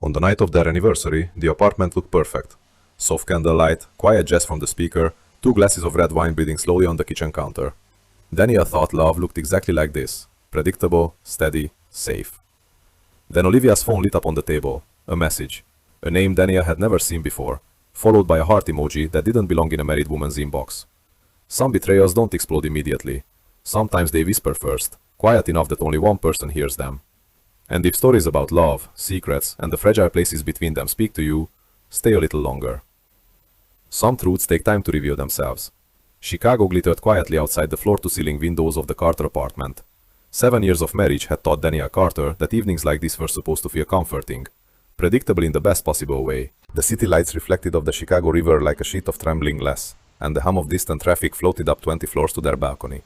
On the night of their anniversary, the apartment looked perfect. Soft candlelight, quiet jazz from the speaker, 2 glasses of red wine breathing slowly on the kitchen counter. Daniel thought love looked exactly like this. Predictable, steady, safe. Then Olivia's phone lit up on the table. A message. A name Daniel had never seen before, followed by a heart emoji that didn't belong in a married woman's inbox. Some betrayals don't explode immediately. Sometimes they whisper first, quiet enough that only one person hears them. And if stories about love, secrets, and the fragile places between them speak to you, stay a little longer. Some truths take time to reveal themselves. Chicago glittered quietly outside the floor-to-ceiling windows of the Carter apartment. 7 years of marriage had taught Daniel Carter that evenings like this were supposed to feel comforting, predictable in the best possible way. The city lights reflected off the Chicago River like a sheet of trembling glass, and the hum of distant traffic floated up 20 floors to their balcony.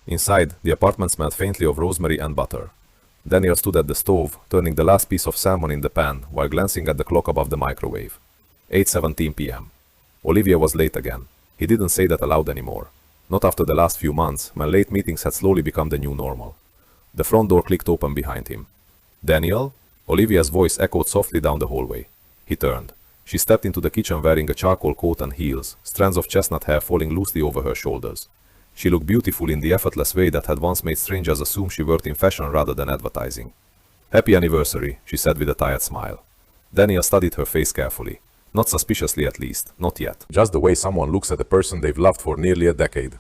Inside, the apartment smelled faintly of rosemary and butter. Daniel stood at the stove, turning the last piece of salmon in the pan while glancing at the clock above the microwave. 8:17 p.m. Olivia was late again. He didn't say that aloud anymore. Not after the last few months, when late meetings had slowly become the new normal. The front door clicked open behind him. "Daniel?" Olivia's voice echoed softly down the hallway. He turned. She stepped into the kitchen wearing a charcoal coat and heels, strands of chestnut hair falling loosely over her shoulders. She looked beautiful in the effortless way that had once made strangers assume she worked in fashion rather than advertising. "Happy anniversary," she said with a tired smile. Daniel studied her face carefully. Not suspiciously at least, not yet. Just the way someone looks at a person they've loved for nearly a decade.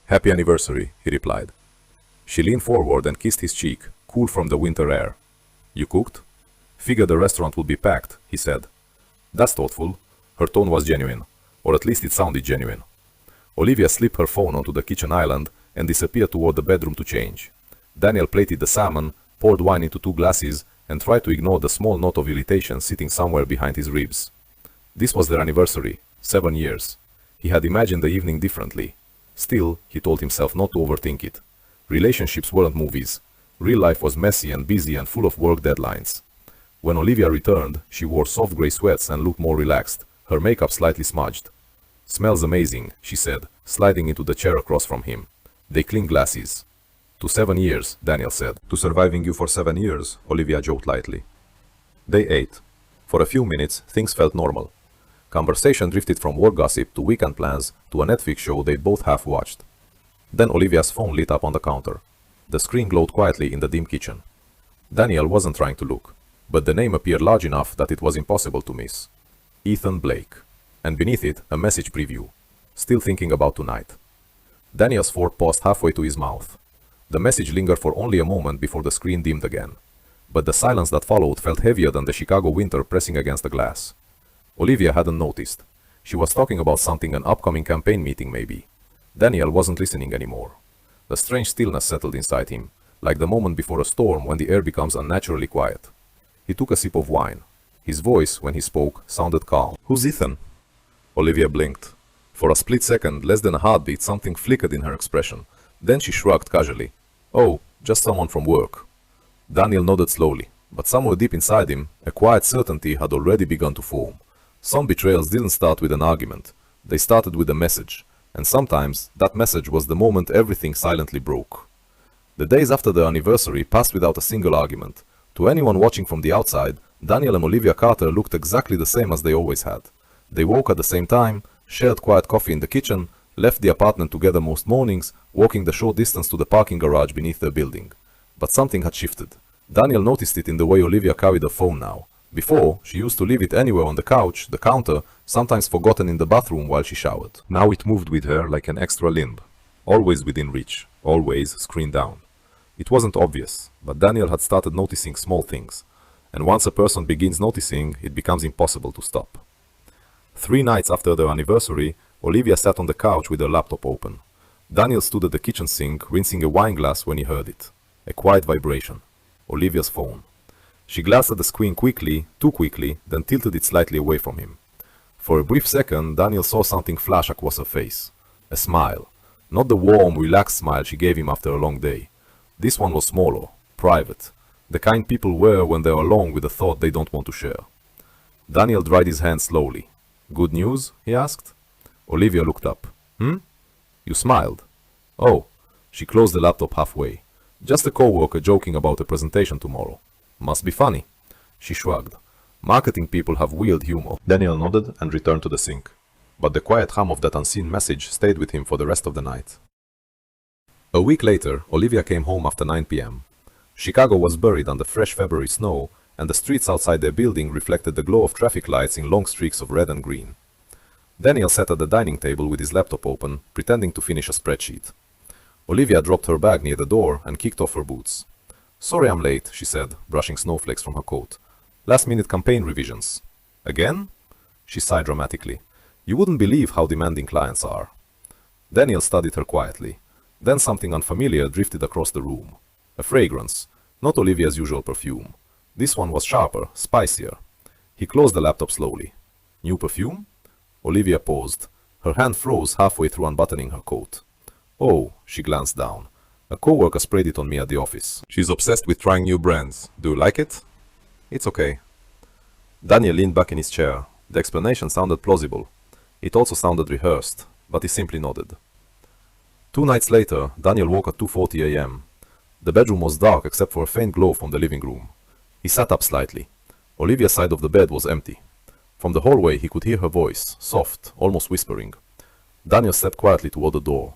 "Happy anniversary," he replied. She leaned forward and kissed his cheek, cool from the winter air. "You cooked?" "Figured the restaurant would be packed," he said. "That's thoughtful." Her tone was genuine, or at least it sounded genuine. Olivia slipped her phone onto the kitchen island and disappeared toward the bedroom to change. Daniel plated the salmon, poured wine into 2 glasses, and tried to ignore the small knot of irritation sitting somewhere behind his ribs. This was their anniversary, 7 years. He had imagined the evening differently. Still, he told himself not to overthink it. Relationships weren't movies. Real life was messy and busy and full of work deadlines. When Olivia returned, she wore soft gray sweats and looked more relaxed, her makeup slightly smudged. "Smells amazing," she said, sliding into the chair across from him. They clinked glasses. "To 7 years," Daniel said. "To surviving you for 7 years," Olivia joked lightly. They ate. For a few minutes, things felt normal. Conversation drifted from work gossip to weekend plans to a Netflix show they both half-watched. Then Olivia's phone lit up on the counter. The screen glowed quietly in the dim kitchen. Daniel wasn't trying to look, but the name appeared large enough that it was impossible to miss. Ethan Blake. And beneath it, a message preview. "Still thinking about tonight." Daniel's fork paused halfway to his mouth. The message lingered for only a moment before the screen dimmed again. But the silence that followed felt heavier than the Chicago winter pressing against the glass. Olivia hadn't noticed. She was talking about something, an upcoming campaign meeting maybe. Daniel wasn't listening anymore. A strange stillness settled inside him, like the moment before a storm when the air becomes unnaturally quiet. He took a sip of wine. His voice, when he spoke, sounded calm. "Who's Ethan?" Olivia blinked. For a split second, less than a heartbeat, something flickered in her expression. Then she shrugged casually. "Oh, just someone from work." Daniel nodded slowly, but somewhere deep inside him, a quiet certainty had already begun to form. Some betrayals didn't start with an argument. They started with a message, and sometimes that message was the moment everything silently broke. The days after the anniversary passed without a single argument. To anyone watching from the outside, Daniel and Olivia Carter looked exactly the same as they always had. They woke at the same time, shared quiet coffee in the kitchen, left the apartment together most mornings, walking the short distance to the parking garage beneath their building. But something had shifted. Daniel noticed it in the way Olivia carried her phone now. Before, she used to leave it anywhere on the couch, the counter, sometimes forgotten in the bathroom while she showered. Now it moved with her like an extra limb. Always within reach, always screened down. It wasn't obvious, but Daniel had started noticing small things. And once a person begins noticing, it becomes impossible to stop. 3 nights after their anniversary, Olivia sat on the couch with her laptop open. Daniel stood at the kitchen sink, rinsing a wine glass when he heard it. A quiet vibration. Olivia's phone. She glanced at the screen quickly, too quickly, then tilted it slightly away from him. For a brief second, Daniel saw something flash across her face. A smile. Not the warm, relaxed smile she gave him after a long day. This one was smaller, private. The kind people wear when they're alone with a thought they don't want to share. Daniel dried his hand slowly. "Good news?" he asked. Olivia looked up. You smiled." "Oh." She closed the laptop halfway. "Just a coworker joking about a presentation tomorrow. Must be funny." She shrugged. Marketing people have weird humor. Daniel nodded and returned to the sink. But the quiet hum of that unseen message stayed with him for the rest of the night. A week later, Olivia came home after 9 p.m. Chicago was buried under fresh February snow, and the streets outside their building reflected the glow of traffic lights in long streaks of red and green. Daniel sat at the dining table with his laptop open, pretending to finish a spreadsheet. Olivia dropped her bag near the door and kicked off her boots. "Sorry I'm late," she said, brushing snowflakes from her coat. "Last-minute campaign revisions." "Again?" She sighed dramatically. "You wouldn't believe how demanding clients are." Daniel studied her quietly. Then something unfamiliar drifted across the room. A fragrance, not Olivia's usual perfume. This one was sharper, spicier. He closed the laptop slowly. "New perfume?" Olivia paused. Her hand froze halfway through unbuttoning her coat. "Oh," she glanced down. "A coworker sprayed it on me at the office. She's obsessed with trying new brands. Do you like it?" "It's okay." Daniel leaned back in his chair. The explanation sounded plausible. It also sounded rehearsed, but he simply nodded. 2 nights later, Daniel woke at 2:40 a.m. The bedroom was dark except for a faint glow from the living room. He sat up slightly. Olivia's side of the bed was empty. From the hallway he could hear her voice, soft, almost whispering. Daniel stepped quietly toward the door.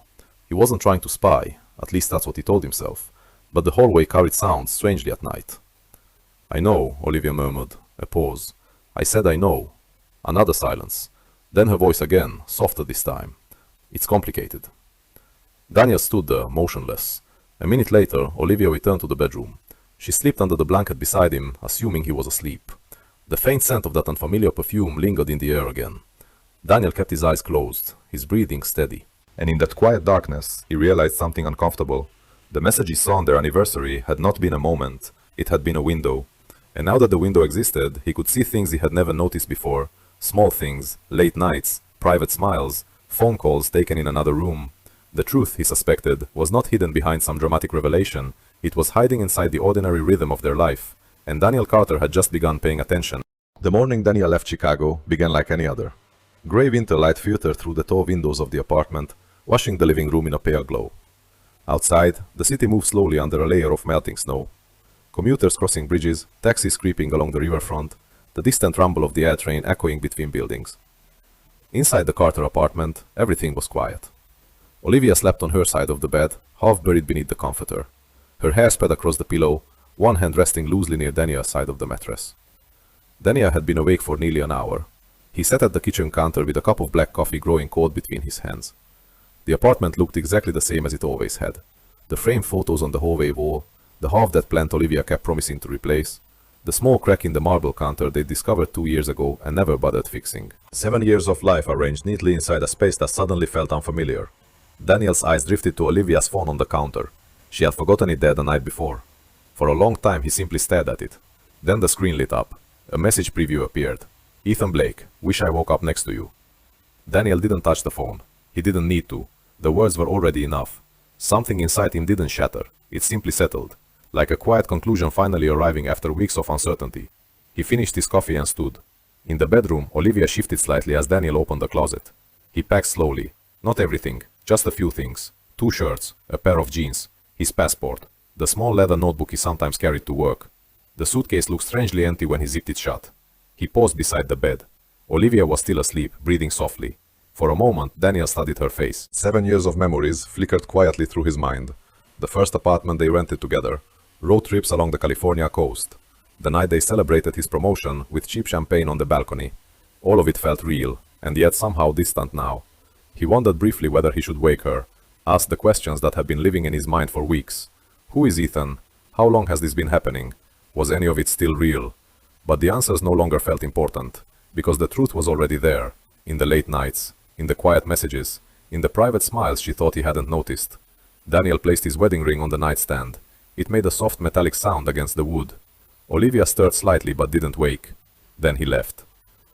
He wasn't trying to spy, at least that's what he told himself, but the hallway carried sounds strangely at night. "I know," Olivia murmured. A pause. "I said I know." Another silence. Then her voice again, softer this time. "It's complicated." Daniel stood there, motionless. A minute later, Olivia returned to the bedroom. She slipped under the blanket beside him, assuming he was asleep. The faint scent of that unfamiliar perfume lingered in the air again. Daniel kept his eyes closed, his breathing steady. And in that quiet darkness, he realized something uncomfortable. The message he saw on their anniversary had not been a moment, it had been a window. And now that the window existed, he could see things he had never noticed before. Small things, late nights, private smiles, phone calls taken in another room. The truth, he suspected, was not hidden behind some dramatic revelation. It was hiding inside the ordinary rhythm of their life. And Daniel Carter had just begun paying attention. The morning Daniel left Chicago began like any other. Gray winter light filtered through the tall windows of the apartment, washing the living room in a pale glow. Outside, the city moved slowly under a layer of melting snow. Commuters crossing bridges, taxis creeping along the riverfront, the distant rumble of the air train echoing between buildings. Inside the Carter apartment, everything was quiet. Olivia slept on her side of the bed, half buried beneath the comforter. Her hair spread across the pillow, one hand resting loosely near Daniel's side of the mattress. Daniel had been awake for nearly an hour. He sat at the kitchen counter with a cup of black coffee growing cold between his hands. The apartment looked exactly the same as it always had. The framed photos on the hallway wall, the half-dead plant Olivia kept promising to replace, the small crack in the marble counter they discovered 2 years ago and never bothered fixing. 7 years of life arranged neatly inside a space that suddenly felt unfamiliar. Daniel's eyes drifted to Olivia's phone on the counter. She had forgotten it there the night before. For a long time he simply stared at it. Then the screen lit up. A message preview appeared. "Ethan Blake, wish I woke up next to you." Daniel didn't touch the phone. He didn't need to. The words were already enough. Something inside him didn't shatter. It simply settled, like a quiet conclusion finally arriving after weeks of uncertainty. He finished his coffee and stood. In the bedroom, Olivia shifted slightly as Daniel opened the closet. He packed slowly. Not everything, just a few things. 2 shirts, a pair of jeans, his passport, the small leather notebook he sometimes carried to work. The suitcase looked strangely empty when he zipped it shut. He paused beside the bed. Olivia was still asleep, breathing softly. For a moment, Daniel studied her face. 7 years of memories flickered quietly through his mind. The first apartment they rented together, road trips along the California coast, the night they celebrated his promotion with cheap champagne on the balcony. All of it felt real, and yet somehow distant now. He wondered briefly whether he should wake her, ask the questions that had been living in his mind for weeks. Who is Ethan? How long has this been happening? Was any of it still real? But the answers no longer felt important, because the truth was already there, in the late nights, in the quiet messages, in the private smiles she thought he hadn't noticed. Daniel placed his wedding ring on the nightstand. It made a soft metallic sound against the wood. Olivia stirred slightly but didn't wake. Then he left.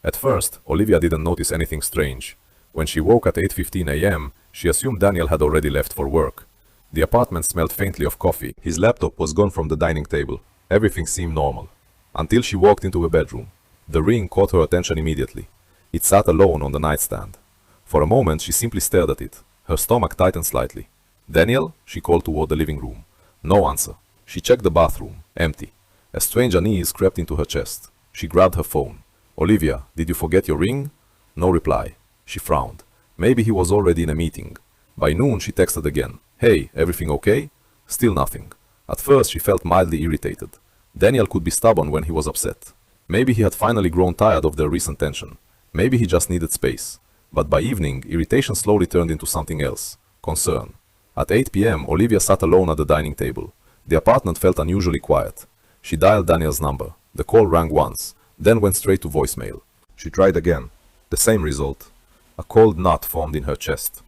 At first, Olivia didn't notice anything strange. When she woke at 8:15 a.m., she assumed Daniel had already left for work. The apartment smelled faintly of coffee. His laptop was gone from the dining table. Everything seemed normal. Until she walked into her bedroom. The ring caught her attention immediately. It sat alone on the nightstand. For a moment she simply stared at it. Her stomach tightened slightly. "Daniel?" she called toward the living room. No answer. She checked the bathroom. Empty. A strange unease crept into her chest. She grabbed her phone. "Olivia, did you forget your ring?" No reply. She frowned. Maybe he was already in a meeting. By noon she texted again. "Hey, everything okay?" Still nothing. At first she felt mildly irritated. Daniel could be stubborn when he was upset. Maybe he had finally grown tired of their recent tension. Maybe he just needed space. But by evening, irritation slowly turned into something else. Concern. At 8 p.m., Olivia sat alone at the dining table. The apartment felt unusually quiet. She dialed Daniel's number. The call rang once, then went straight to voicemail. She tried again. The same result. A cold knot formed in her chest.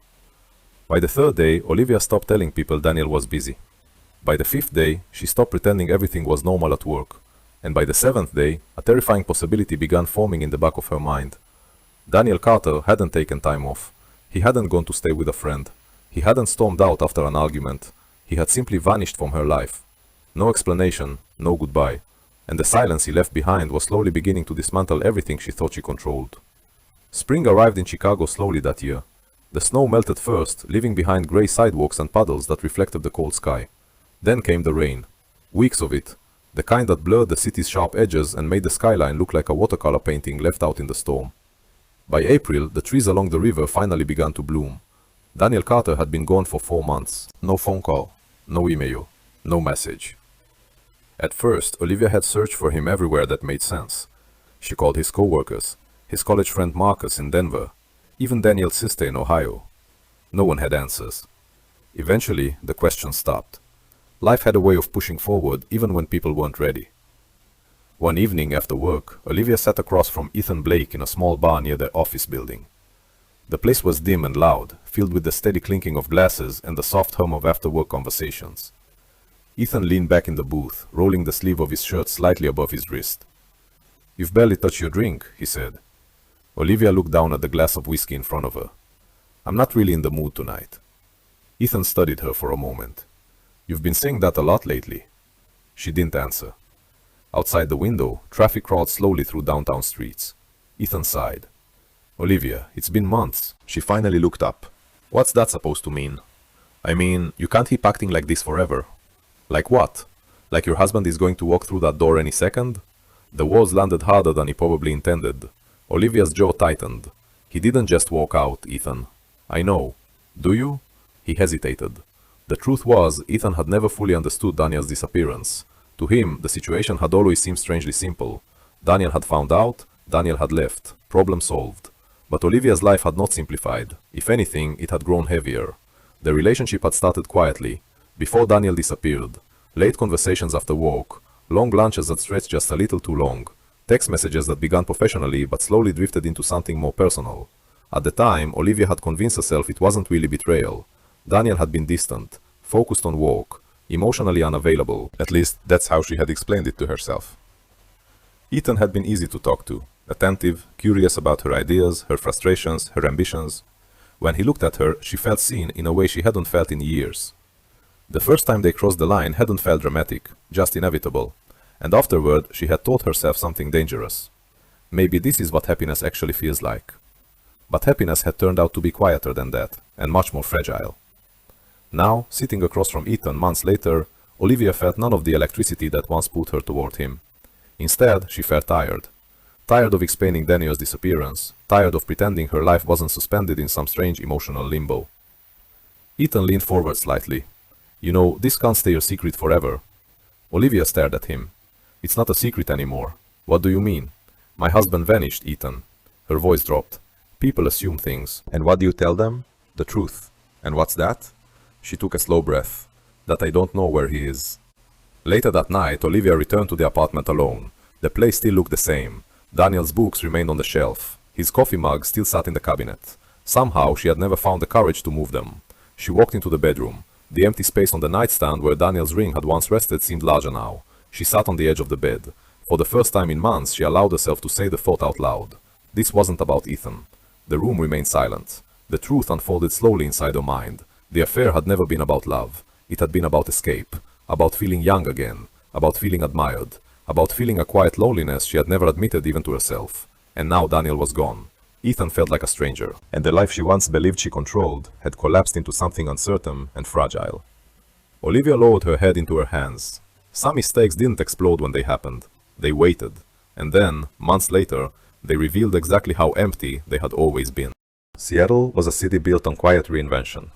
By the third day, Olivia stopped telling people Daniel was busy. By the fifth day, she stopped pretending everything was normal at work. And by the seventh day, a terrifying possibility began forming in the back of her mind. Daniel Carter hadn't taken time off. He hadn't gone to stay with a friend. He hadn't stormed out after an argument. He had simply vanished from her life. No explanation, no goodbye. And the silence he left behind was slowly beginning to dismantle everything she thought she controlled. Spring arrived in Chicago slowly that year. The snow melted first, leaving behind gray sidewalks and puddles that reflected the cold sky. Then came the rain. Weeks of it. The kind that blurred the city's sharp edges and made the skyline look like a watercolor painting left out in the storm. By April, the trees along the river finally began to bloom. Daniel Carter had been gone for 4 months. No phone call, no email, no message. At first, Olivia had searched for him everywhere that made sense. She called his co-workers, his college friend Marcus in Denver, even Daniel's sister in Ohio. No one had answers. Eventually, the questions stopped. Life had a way of pushing forward even when people weren't ready. One evening after work, Olivia sat across from Ethan Blake in a small bar near their office building. The place was dim and loud, filled with the steady clinking of glasses and the soft hum of after-work conversations. Ethan leaned back in the booth, rolling the sleeve of his shirt slightly above his wrist. "You've barely touched your drink," he said. Olivia looked down at the glass of whiskey in front of her. "I'm not really in the mood tonight." Ethan studied her for a moment. "You've been saying that a lot lately." She didn't answer. Outside the window, traffic crawled slowly through downtown streets. Ethan sighed. "Olivia, it's been months." She finally looked up. "What's that supposed to mean? I mean, you can't keep acting like this forever." "Like what? Like your husband is going to walk through that door any second?" The words landed harder than he probably intended. Olivia's jaw tightened. "He didn't just walk out, Ethan." "I know. Do you?" He hesitated. The truth was, Ethan had never fully understood Daniel's disappearance. To him, the situation had always seemed strangely simple. Daniel had found out, Daniel had left. Problem solved. But Olivia's life had not simplified. If anything, it had grown heavier. The relationship had started quietly, before Daniel disappeared. Late conversations after work, long lunches that stretched just a little too long, text messages that began professionally but slowly drifted into something more personal. At the time, Olivia had convinced herself it wasn't really betrayal. Daniel had been distant, focused on work, emotionally unavailable. At least, that's how she had explained it to herself. Ethan had been easy to talk to, attentive, curious about her ideas, her frustrations, her ambitions. When he looked at her, she felt seen in a way she hadn't felt in years. The first time they crossed the line hadn't felt dramatic, just inevitable. And afterward, she had taught herself something dangerous. Maybe this is what happiness actually feels like. But happiness had turned out to be quieter than that, and much more fragile. Now, sitting across from Ethan months later, Olivia felt none of the electricity that once pulled her toward him. Instead, she felt tired. Tired of explaining Daniel's disappearance, tired of pretending her life wasn't suspended in some strange emotional limbo. Ethan leaned forward slightly. "You know, this can't stay a secret forever." Olivia stared at him. "It's not a secret anymore." "What do you mean?" "My husband vanished, Ethan." Her voice dropped. "People assume things." "And what do you tell them?" "The truth." "And what's that?" She took a slow breath. "That I don't know where he is." Later that night, Olivia returned to the apartment alone. The place still looked the same. Daniel's books remained on the shelf. His coffee mug still sat in the cabinet. Somehow, she had never found the courage to move them. She walked into the bedroom. The empty space on the nightstand where Daniel's ring had once rested seemed larger now. She sat on the edge of the bed. For the first time in months, she allowed herself to say the thought out loud. This wasn't about Ethan. The room remained silent. The truth unfolded slowly inside her mind. The affair had never been about love. It had been about escape, about feeling young again, about feeling admired, about feeling a quiet loneliness she had never admitted even to herself. And now Daniel was gone. Ethan felt like a stranger, and the life she once believed she controlled had collapsed into something uncertain and fragile. Olivia lowered her head into her hands. Some mistakes didn't explode when they happened. They waited. And then, months later, they revealed exactly how empty they had always been. Seattle was a city built on quiet reinvention.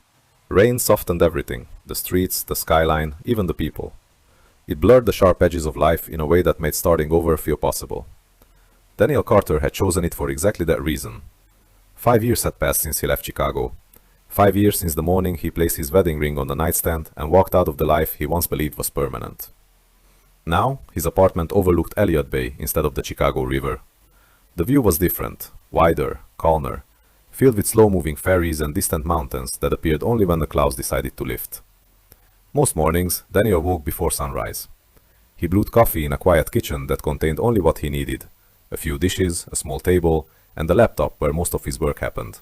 Rain softened everything, the streets, the skyline, even the people. It blurred the sharp edges of life in a way that made starting over feel possible. Daniel Carter had chosen it for exactly that reason. 5 years had passed since he left Chicago. 5 years since the morning he placed his wedding ring on the nightstand and walked out of the life he once believed was permanent. Now, his apartment overlooked Elliott Bay instead of the Chicago River. The view was different, wider, calmer, filled with slow-moving ferries and distant mountains that appeared only when the clouds decided to lift. Most mornings, Daniel woke before sunrise. He brewed coffee in a quiet kitchen that contained only what he needed: a few dishes, a small table, and the laptop where most of his work happened.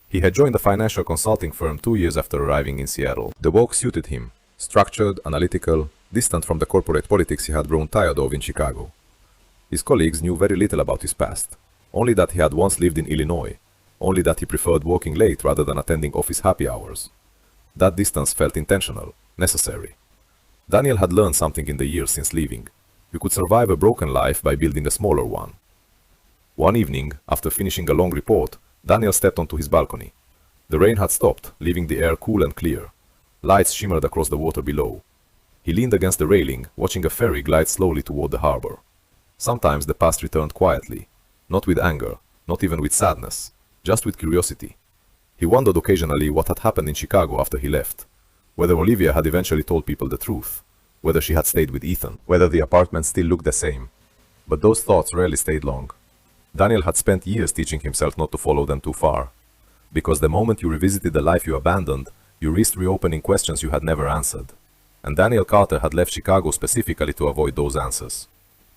He had joined a financial consulting firm 2 years after arriving in Seattle. The work suited him, structured, analytical, distant from the corporate politics he had grown tired of in Chicago. His colleagues knew very little about his past, only that he had once lived in Illinois, only that he preferred working late rather than attending office happy hours. That distance felt intentional, necessary. Daniel had learned something in the years since leaving. You could survive a broken life by building a smaller one. One evening, after finishing a long report, Daniel stepped onto his balcony. The rain had stopped, leaving the air cool and clear. Lights shimmered across the water below. He leaned against the railing, watching a ferry glide slowly toward the harbor. Sometimes the past returned quietly, not with anger, not even with sadness, just with curiosity. He wondered occasionally what had happened in Chicago after he left, whether Olivia had eventually told people the truth, whether she had stayed with Ethan, whether the apartment still looked the same. But those thoughts rarely stayed long. Daniel had spent years teaching himself not to follow them too far, because the moment you revisited the life you abandoned, you risked reopening questions you had never answered. And Daniel Carter had left Chicago specifically to avoid those answers.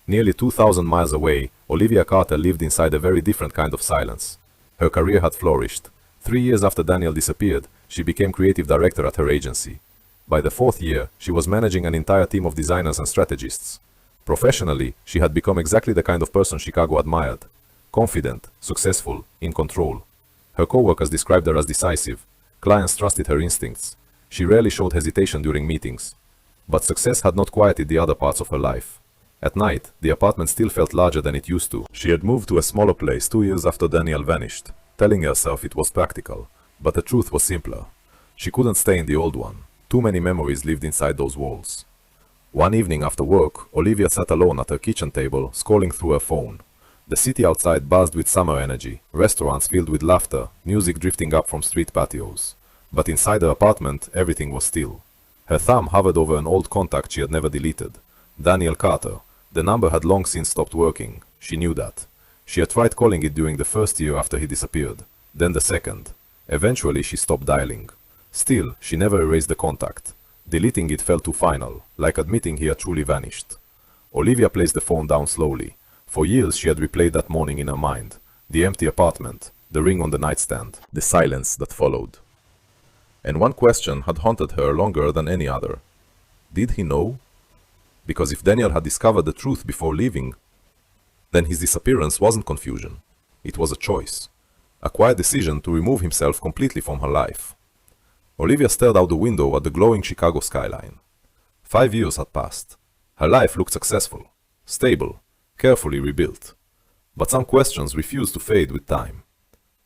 Nearly 2,000 miles away, Olivia Carter lived inside a very different kind of silence. Her career had flourished. 3 years after Daniel disappeared, she became creative director at her agency. By the 4th year, she was managing an entire team of designers and strategists. Professionally, she had become exactly the kind of person Chicago admired. Confident, successful, in control. Her co-workers described her as decisive. Clients trusted her instincts. She rarely showed hesitation during meetings. But success had not quieted the other parts of her life. At night, the apartment still felt larger than it used to. She had moved to a smaller place 2 years after Daniel vanished, telling herself it was practical. But the truth was simpler. She couldn't stay in the old one. Too many memories lived inside those walls. One evening after work, Olivia sat alone at her kitchen table, scrolling through her phone. The city outside buzzed with summer energy, restaurants filled with laughter, music drifting up from street patios. But inside her apartment, everything was still. Her thumb hovered over an old contact she had never deleted. Daniel Carter. The number had long since stopped working. She knew that. She had tried calling it during the first year after he disappeared, then the second. Eventually she stopped dialing. Still, she never erased the contact. Deleting it felt too final, like admitting he had truly vanished. Olivia placed the phone down slowly. For years she had replayed that morning in her mind. The empty apartment, the ring on the nightstand, the silence that followed. And one question had haunted her longer than any other. Did he know? Because if Daniel had discovered the truth before leaving, then his disappearance wasn't confusion. It was a choice. A quiet decision to remove himself completely from her life. Olivia stared out the window at the glowing Chicago skyline. 5 years had passed. Her life looked successful, stable, carefully rebuilt. But some questions refused to fade with time.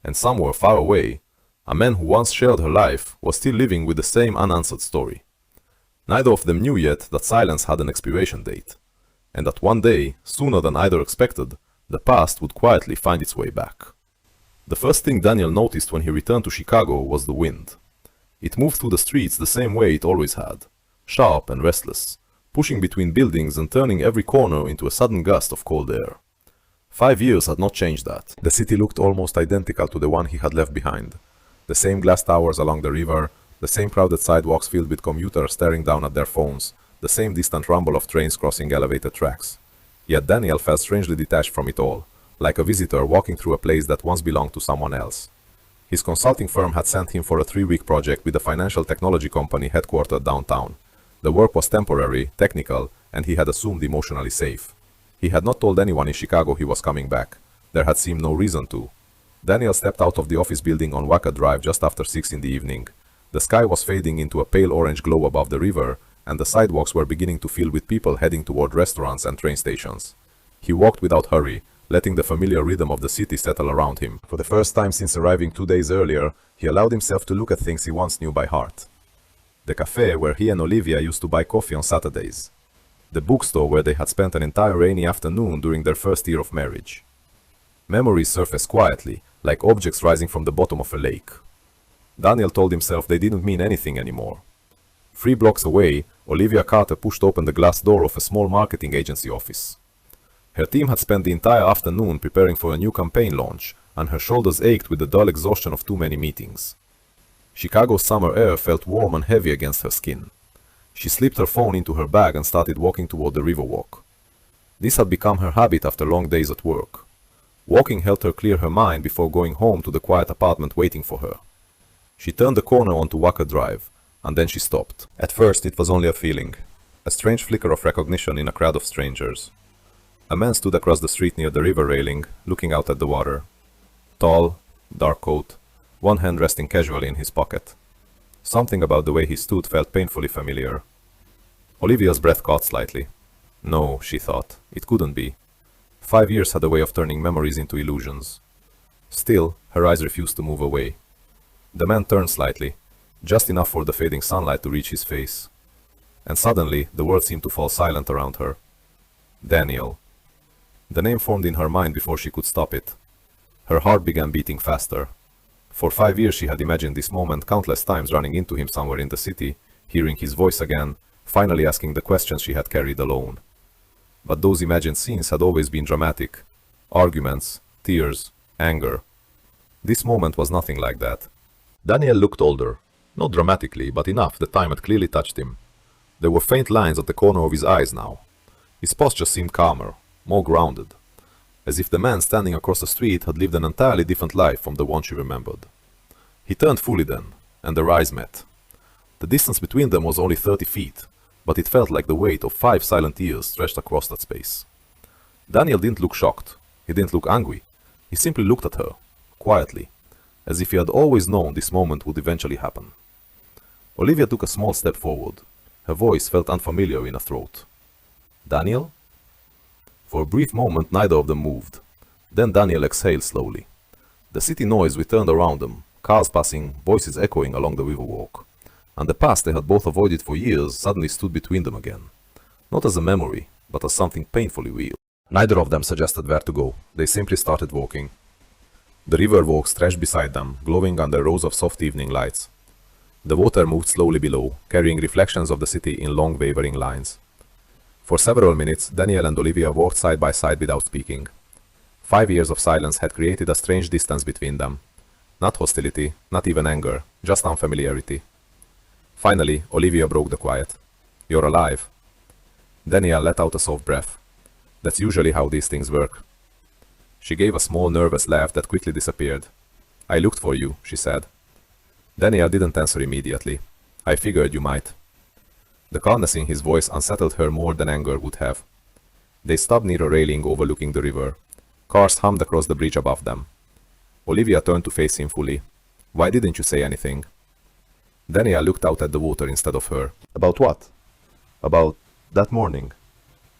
And somewhere far away, a man who once shared her life was still living with the same unanswered story. Neither of them knew yet that silence had an expiration date, and that one day, sooner than either expected, the past would quietly find its way back. The first thing Daniel noticed when he returned to Chicago was the wind. It moved through the streets the same way it always had, sharp and restless, pushing between buildings and turning every corner into a sudden gust of cold air. 5 years had not changed that. The city looked almost identical to the one he had left behind. The same glass towers along the river, the same crowded sidewalks filled with commuters staring down at their phones, the same distant rumble of trains crossing elevated tracks. Yet Daniel felt strangely detached from it all, like a visitor walking through a place that once belonged to someone else. His consulting firm had sent him for a 3-week project with a financial technology company headquartered downtown. The work was temporary, technical, and he had assumed emotionally safe. He had not told anyone in Chicago he was coming back. There had seemed no reason to. Daniel stepped out of the office building on Wacker Drive just after 6 in the evening. The sky was fading into a pale orange glow above the river, and the sidewalks were beginning to fill with people heading toward restaurants and train stations. He walked without hurry, letting the familiar rhythm of the city settle around him. For the first time since arriving 2 days earlier, he allowed himself to look at things he once knew by heart. The cafe where he and Olivia used to buy coffee on Saturdays. The bookstore where they had spent an entire rainy afternoon during their first year of marriage. Memories surfaced quietly, like objects rising from the bottom of a lake. Daniel told himself they didn't mean anything anymore. 3 blocks away, Olivia Carter pushed open the glass door of a small marketing agency office. Her team had spent the entire afternoon preparing for a new campaign launch, and her shoulders ached with the dull exhaustion of too many meetings. Chicago's summer air felt warm and heavy against her skin. She slipped her phone into her bag and started walking toward the riverwalk. This had become her habit after long days at work. Walking helped her clear her mind before going home to the quiet apartment waiting for her. She turned the corner onto Walker Drive, and then she stopped. At first it was only a feeling, a strange flicker of recognition in a crowd of strangers. A man stood across the street near the river railing, looking out at the water. Tall, dark coat, one hand resting casually in his pocket. Something about the way he stood felt painfully familiar. Olivia's breath caught slightly. No, she thought, it couldn't be. 5 years had a way of turning memories into illusions. Still, her eyes refused to move away. The man turned slightly, just enough for the fading sunlight to reach his face. And suddenly, the world seemed to fall silent around her. Daniel. The name formed in her mind before she could stop it. Her heart began beating faster. For 5 years she had imagined this moment countless times, running into him somewhere in the city, hearing his voice again, finally asking the questions she had carried alone. But those imagined scenes had always been dramatic. Arguments, tears, anger. This moment was nothing like that. Daniel looked older. Not dramatically, but enough that time had clearly touched him. There were faint lines at the corner of his eyes now. His posture seemed calmer, more grounded, as if the man standing across the street had lived an entirely different life from the one she remembered. He turned fully then, and their eyes met. The distance between them was only 30 feet, but it felt like the weight of 5 silent years stretched across that space. Daniel didn't look shocked. He didn't look angry. He simply looked at her, quietly, as if he had always known this moment would eventually happen. Olivia took a small step forward. Her voice felt unfamiliar in her throat. Daniel? For a brief moment neither of them moved. Then Daniel exhaled slowly. The city noise returned around them, cars passing, voices echoing along the riverwalk. And the past they had both avoided for years suddenly stood between them again. Not as a memory, but as something painfully real. Neither of them suggested where to go. They simply started walking. The riverwalk stretched beside them, glowing under rows of soft evening lights. The water moved slowly below, carrying reflections of the city in long wavering lines. For several minutes, Daniel and Olivia walked side by side without speaking. 5 years of silence had created a strange distance between them. Not hostility, not even anger, just unfamiliarity. Finally, Olivia broke the quiet. You're alive. Daniel let out a soft breath. That's usually how these things work. She gave a small nervous laugh that quickly disappeared. I looked for you, she said. Daniel didn't answer immediately. I figured you might. The calmness in his voice unsettled her more than anger would have. They stopped near a railing overlooking the river. Cars hummed across the bridge above them. Olivia turned to face him fully. Why didn't you say anything? Daniel looked out at the water instead of her. About what? About that morning.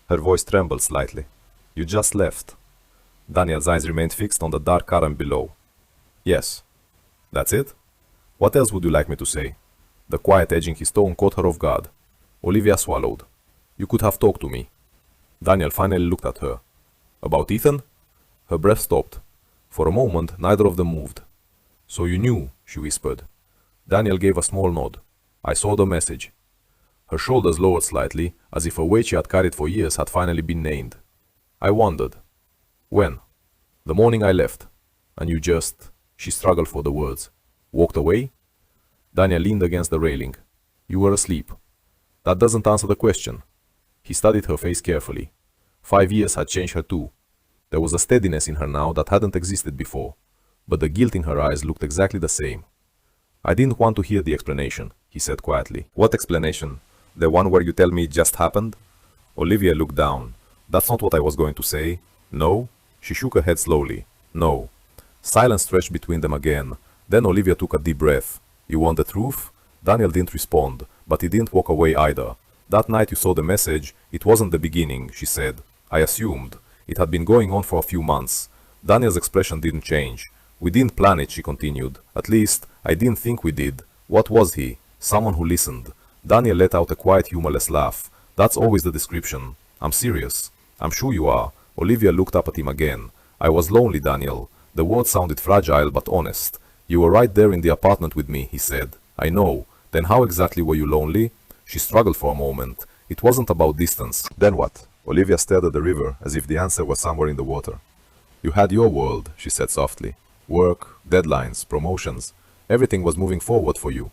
Her voice trembled slightly. You just left. Daniel's eyes remained fixed on the dark current below. Yes. That's it? What else would you like me to say? The quiet edge in his tone caught her off guard. Olivia swallowed. You could have talked to me. Daniel finally looked at her. About Ethan? Her breath stopped. For a moment, neither of them moved. So you knew, she whispered. Daniel gave a small nod. I saw the message. Her shoulders lowered slightly, as if a weight she had carried for years had finally been named. I wondered. When? The morning I left. And you just... She struggled for the words. Walked away? Daniel leaned against the railing. You were asleep. That doesn't answer the question. He studied her face carefully. 5 years had changed her too. There was a steadiness in her now that hadn't existed before, but the guilt in her eyes looked exactly the same. I didn't want to hear the explanation, he said quietly. What explanation? The one where you tell me it just happened? Olivia looked down. That's not what I was going to say. No? She shook her head slowly. No. Silence stretched between them again. Then Olivia took a deep breath. You want the truth? Daniel didn't respond, but he didn't walk away either. That night you saw the message. It wasn't the beginning, she said. I assumed. It had been going on for a few months. Daniel's expression didn't change. We didn't plan it, she continued. At least, I didn't think we did. What was he? Someone who listened. Daniel let out a quiet, humorless laugh. That's always the description. I'm serious. I'm sure you are. Olivia looked up at him again. I was lonely, Daniel. The words sounded fragile but honest. You were right there in the apartment with me, he said. I know. Then how exactly were you lonely? She struggled for a moment. It wasn't about distance. Then what? Olivia stared at the river as if the answer was somewhere in the water. You had your world, she said softly. Work, deadlines, promotions. Everything was moving forward for you.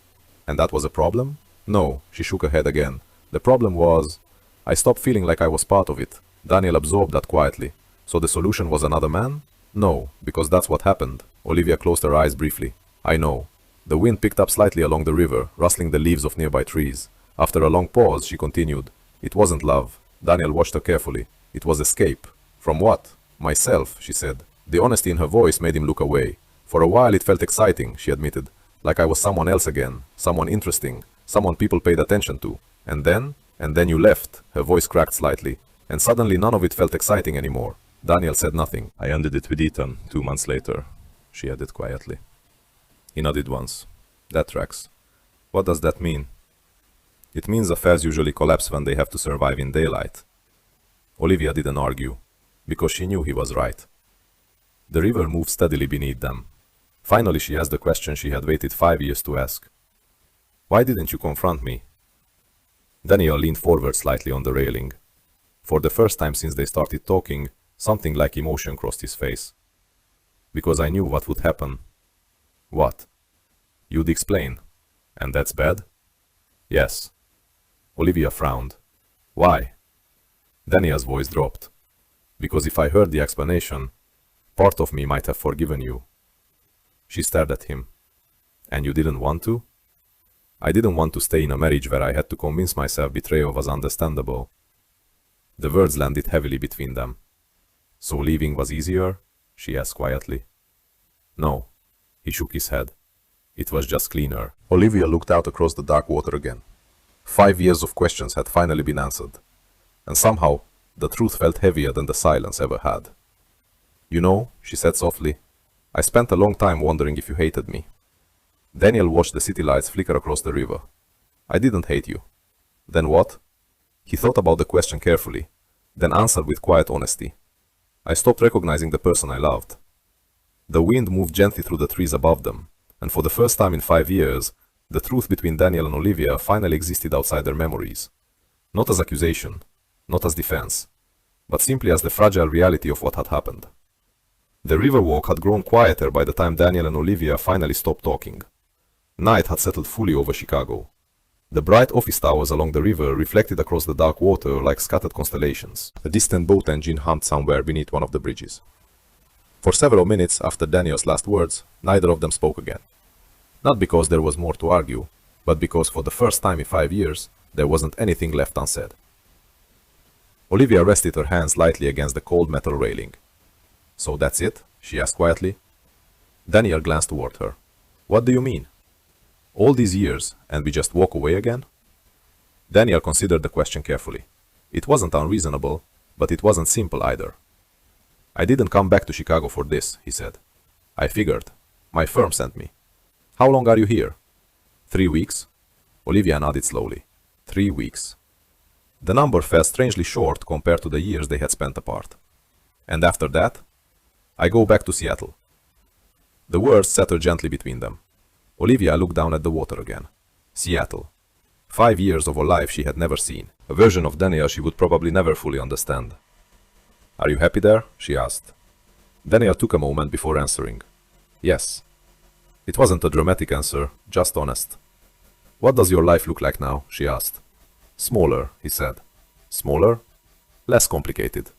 And that was a problem? No, she shook her head again. The problem was, I stopped feeling like I was part of it. Daniel absorbed that quietly. So the solution was another man? No, because that's what happened. Olivia closed her eyes briefly. I know. The wind picked up slightly along the river, rustling the leaves of nearby trees. After a long pause, she continued. It wasn't love. Daniel watched her carefully. It was escape. From what? Myself, she said. The honesty in her voice made him look away. For a while it felt exciting, she admitted. Like I was someone else again. Someone interesting. Someone people paid attention to. And then you left. Her voice cracked slightly. And suddenly none of it felt exciting anymore. Daniel said nothing. I ended it with Ethan 2 months later, she added quietly. He nodded once. That tracks. What does that mean? It means affairs usually collapse when they have to survive in daylight. Olivia didn't argue, because she knew he was right. The river moved steadily beneath them. Finally she asked the question she had waited 5 years to ask. Why didn't you confront me? Daniel leaned forward slightly on the railing. For the first time since they started talking, something like emotion crossed his face. Because I knew what would happen. What? You'd explain. And that's bad? Yes. Olivia frowned. Why? Daniel's voice dropped. Because if I heard the explanation, part of me might have forgiven you. She stared at him. And you didn't want to? I didn't want to stay in a marriage where I had to convince myself betrayal was understandable. The words landed heavily between them. So leaving was easier? She asked quietly. No. He shook his head. It was just cleaner. Olivia looked out across the dark water again. 5 years of questions had finally been answered. And somehow, the truth felt heavier than the silence ever had. You know, she said softly, I spent a long time wondering if you hated me. Daniel watched the city lights flicker across the river. I didn't hate you. Then what? He thought about the question carefully, then answered with quiet honesty. I stopped recognizing the person I loved. The wind moved gently through the trees above them, and for the first time in 5 years, the truth between Daniel and Olivia finally existed outside their memories. Not as accusation, not as defense, but simply as the fragile reality of what had happened. The river walk had grown quieter by the time Daniel and Olivia finally stopped talking. Night had settled fully over Chicago. The bright office towers along the river reflected across the dark water like scattered constellations. A distant boat engine hummed somewhere beneath one of the bridges. For several minutes after Daniel's last words, neither of them spoke again. Not because there was more to argue, but because for the first time in 5 years, there wasn't anything left unsaid. Olivia rested her hands lightly against the cold metal railing. So that's it? She asked quietly. Daniel glanced toward her. What do you mean? All these years, and we just walk away again? Daniel considered the question carefully. It wasn't unreasonable, but it wasn't simple either. I didn't come back to Chicago for this, he said. I figured. My firm sent me. How long are you here? 3 weeks? Olivia nodded slowly. 3 weeks. The number felt strangely short compared to the years they had spent apart. And after that? I go back to Seattle. The words settled gently between them. Olivia looked down at the water again. Seattle. 5 years of a life she had never seen. A version of Daniel she would probably never fully understand. Are you happy there? She asked. Daniel took a moment before answering. Yes. It wasn't a dramatic answer, just honest. What does your life look like now? She asked. Smaller, he said. Smaller? Less complicated.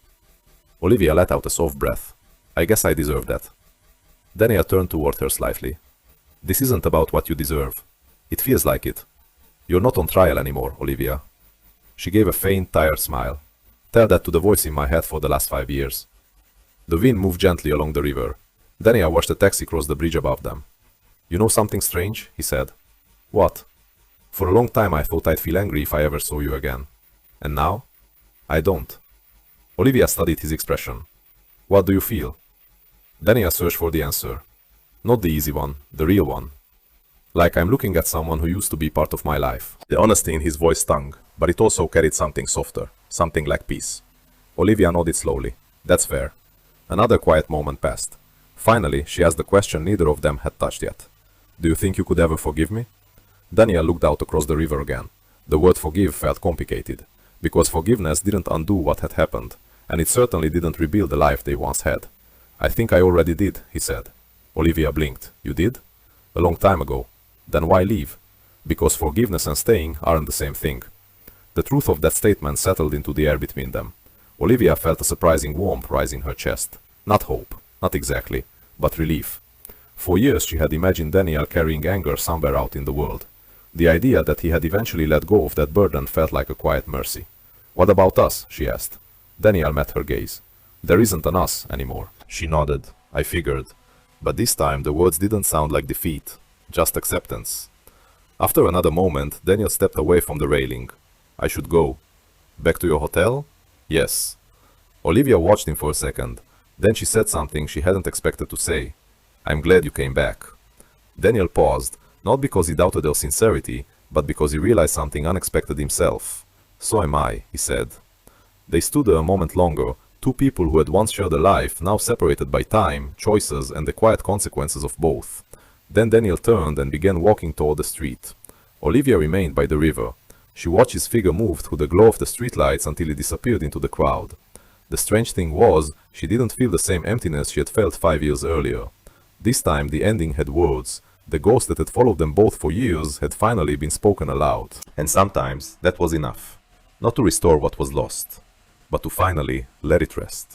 Olivia let out a soft breath. I guess I deserve that. Daniel turned toward her slightly. This isn't about what you deserve. It feels like it. You're not on trial anymore, Olivia. She gave a faint, tired smile. Tell that to the voice in my head for the last 5 years. The wind moved gently along the river. Daniel watched the taxi cross the bridge above them. You know something strange? He said. What? For a long time I thought I'd feel angry if I ever saw you again. And now? I don't. Olivia studied his expression. What do you feel? Daniel searched for the answer. Not the easy one, the real one. Like I'm looking at someone who used to be part of my life. The honesty in his voice stung, but it also carried something softer, something like peace. Olivia nodded slowly. That's fair. Another quiet moment passed. Finally, she asked the question neither of them had touched yet. Do you think you could ever forgive me? Daniel looked out across the river again. The word forgive felt complicated, because forgiveness didn't undo what had happened, and it certainly didn't rebuild the life they once had. I think I already did, he said. Olivia blinked. You did? A long time ago. Then why leave? Because forgiveness and staying aren't the same thing. The truth of that statement settled into the air between them. Olivia felt a surprising warmth rise in her chest. Not hope, not exactly, but relief. For years she had imagined Daniel carrying anger somewhere out in the world. The idea that he had eventually let go of that burden felt like a quiet mercy. What about us? She asked. Daniel met her gaze. There isn't an us anymore. She nodded. I figured. But this time the words didn't sound like defeat, just acceptance. After another moment, Daniel stepped away from the railing. I should go. Back to your hotel? Yes. Olivia watched him for a second. Then she said something she hadn't expected to say. I'm glad you came back. Daniel paused, not because he doubted her sincerity, but because he realized something unexpected himself. So am I, he said. They stood there a moment longer, two people who had once shared a life, now separated by time, choices, and the quiet consequences of both. Then Daniel turned and began walking toward the street. Olivia remained by the river. She watched his figure move through the glow of the streetlights until he disappeared into the crowd. The strange thing was, she didn't feel the same emptiness she had felt 5 years earlier. This time the ending had words. The ghost that had followed them both for years had finally been spoken aloud. And sometimes that was enough. Not to restore what was lost, but to finally let it rest.